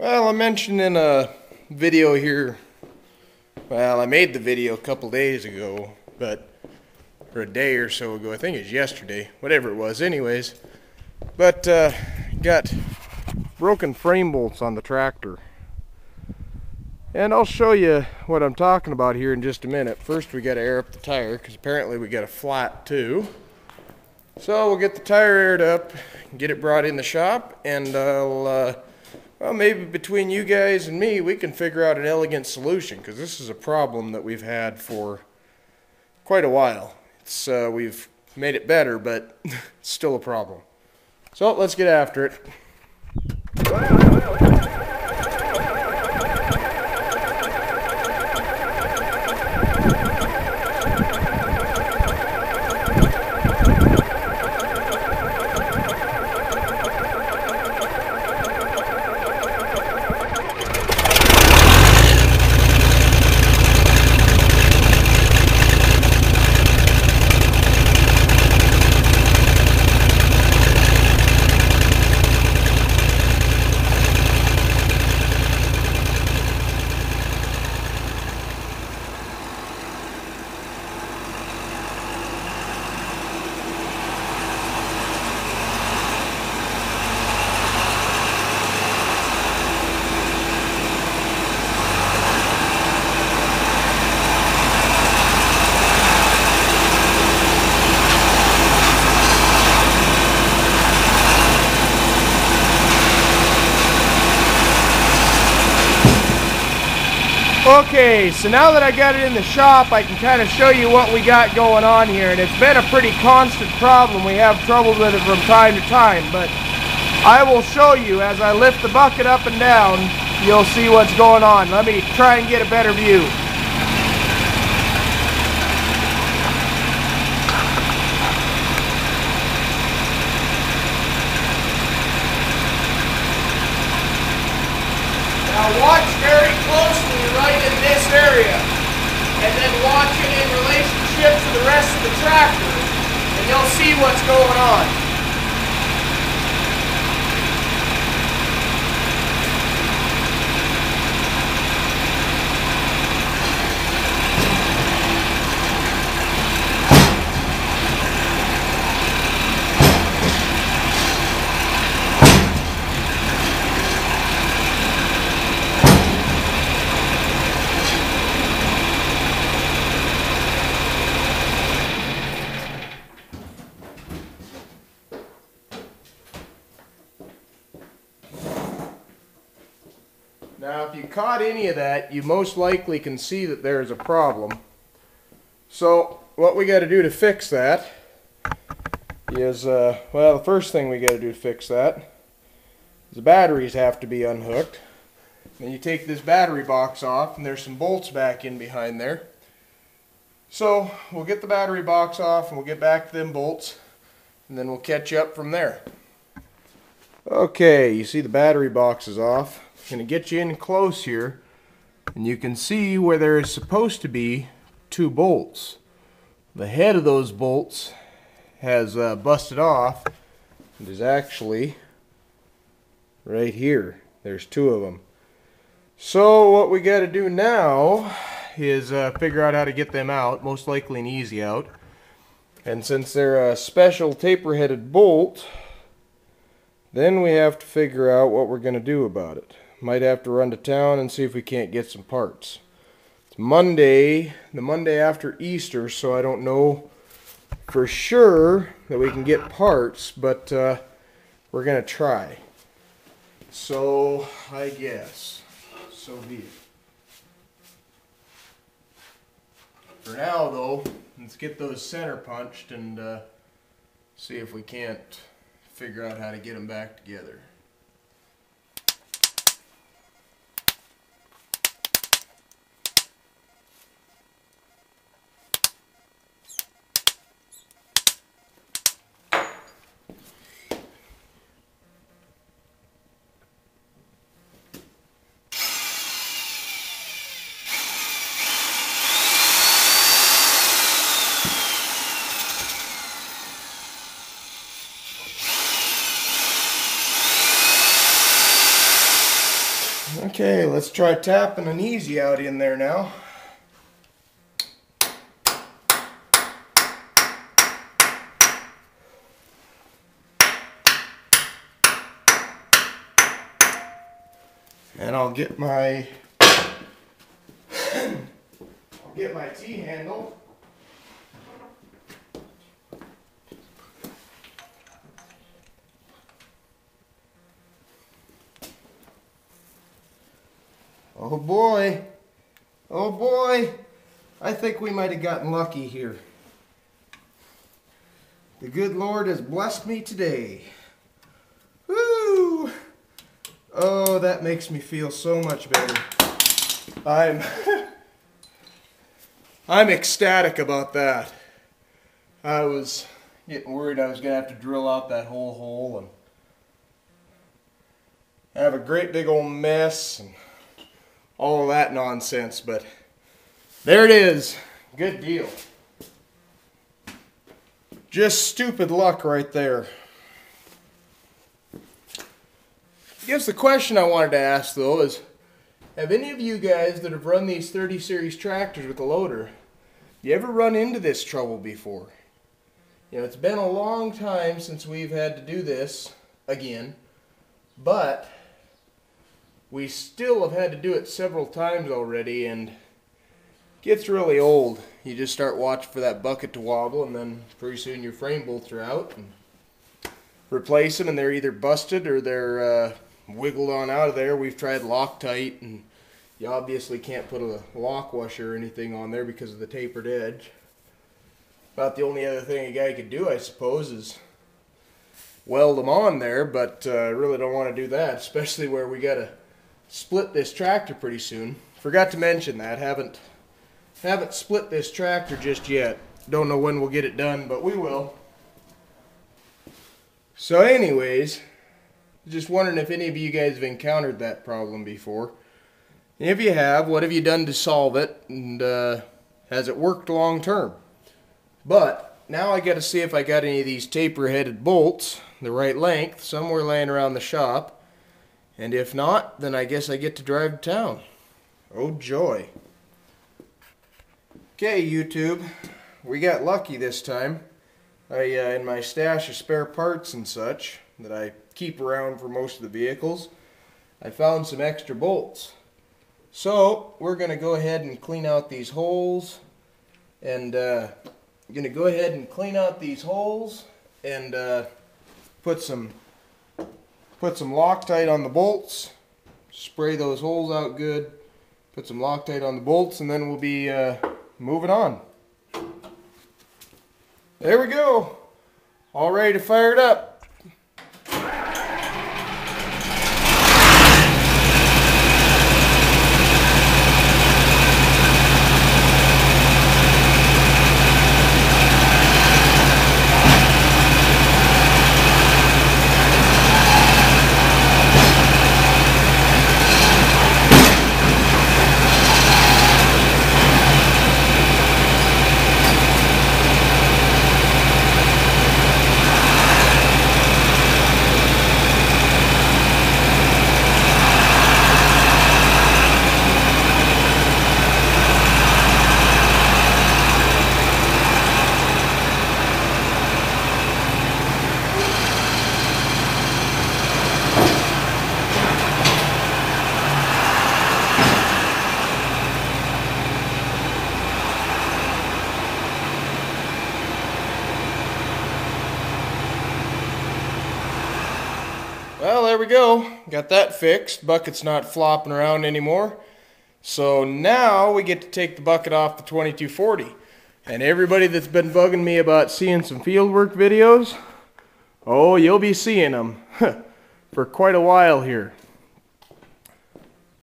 Well, I mentioned in a video here, well, I made the video a couple days ago, or a day or so ago, I think it was yesterday, whatever it was anyways, but got broken frame bolts on the tractor. And I'll show you what I'm talking about here in just a minute. First we got to air up the tire, because apparently we got a flat too. So we'll get the tire aired up, get it brought in the shop, and I'll well, maybe between you guys and me, we can figure out an elegant solution, because this is a problem that we've had for quite a while. It's we've made it better, but it's still a problem. So let's get after it. Okay, so now that I got it in the shop, I can kind of show you what we got going on here, and it's been a pretty constant problem. We have trouble with it from time to time, but I will show you as I lift the bucket up and down. You'll see what's going on. Let me try and get a better view. Now watch very closely right in this area, and then watch it in relationship to the rest of the tractor, and you'll see what's going on. Now, if you caught any of that, you most likely can see that there is a problem. So, what we got to do to fix that is, well, the first thing we got to do to fix that is the batteries have to be unhooked. Then you take this battery box off, and there's some bolts back in behind there. So, we'll get the battery box off, and we'll get back to them bolts, and then we'll catch up from there. Okay, you see the battery box is off. I'm going to get you in close here, and you can see where there is supposed to be two bolts. The head of those bolts has busted off. It is actually right here. There's two of them. So what we got to do now is figure out how to get them out, most likely an easy out. And since they're a special taper-headed bolt, then we have to figure out what we're going to do about it. Might have to run to town and see if we can't get some parts. It's Monday, the Monday after Easter, so I don't know for sure that we can get parts, but we're going to try. So, I guess, so be it. For now, though, let's get those center punched and see if we can't figure out how to get them back together. Okay, let's try tapping an easy out in there now. And I'll get my T-handle. Oh boy. Oh boy. I think we might have gotten lucky here. The good Lord has blessed me today. Woo! Oh, that makes me feel so much better. I'm ecstatic about that. I was getting worried I was going to have to drill out that whole hole and have a great big old mess and all of that nonsense, but there it is. Good deal. Just stupid luck right there. I guess the question I wanted to ask though is, have any of you guys that have run these 30 series tractors with a loader, you ever run into this trouble before? You know, it's been a long time since we've had to do this again, but we still have had to do it several times already, and it gets really old. You just start watching for that bucket to wobble, and then pretty soon your frame bolts are out, and replace them, and they're either busted or they're wiggled on out of there. We've tried Loctite, and you obviously can't put a lock washer or anything on there because of the tapered edge. About the only other thing a guy could do, I suppose, is weld them on there, but I really don't want to do that, especially where we got to split this tractor pretty soon. Forgot to mention that. Haven't split this tractor just yet. Don't know when we'll get it done, but we will. So anyways, just wondering if any of you guys have encountered that problem before. If you have, what have you done to solve it, and has it worked long term? But now I got to see if I got any of these taper-headed bolts the right length somewhere laying around the shop, and if not, then I guess I get to drive to town. Oh joy. Okay, YouTube, we got lucky this time. In my stash of spare parts and such that I keep around for most of the vehicles, I found some extra bolts. So we're going to go ahead and clean out these holes, and put some Loctite on the bolts, spray those holes out good, put some Loctite on the bolts, and then we'll be moving on. There we go. All ready to fire it up. Well, there we go. Got that fixed. Bucket's not flopping around anymore. So now we get to take the bucket off the 2240. And everybody that's been bugging me about seeing some fieldwork videos, oh, you'll be seeing them for quite a while here.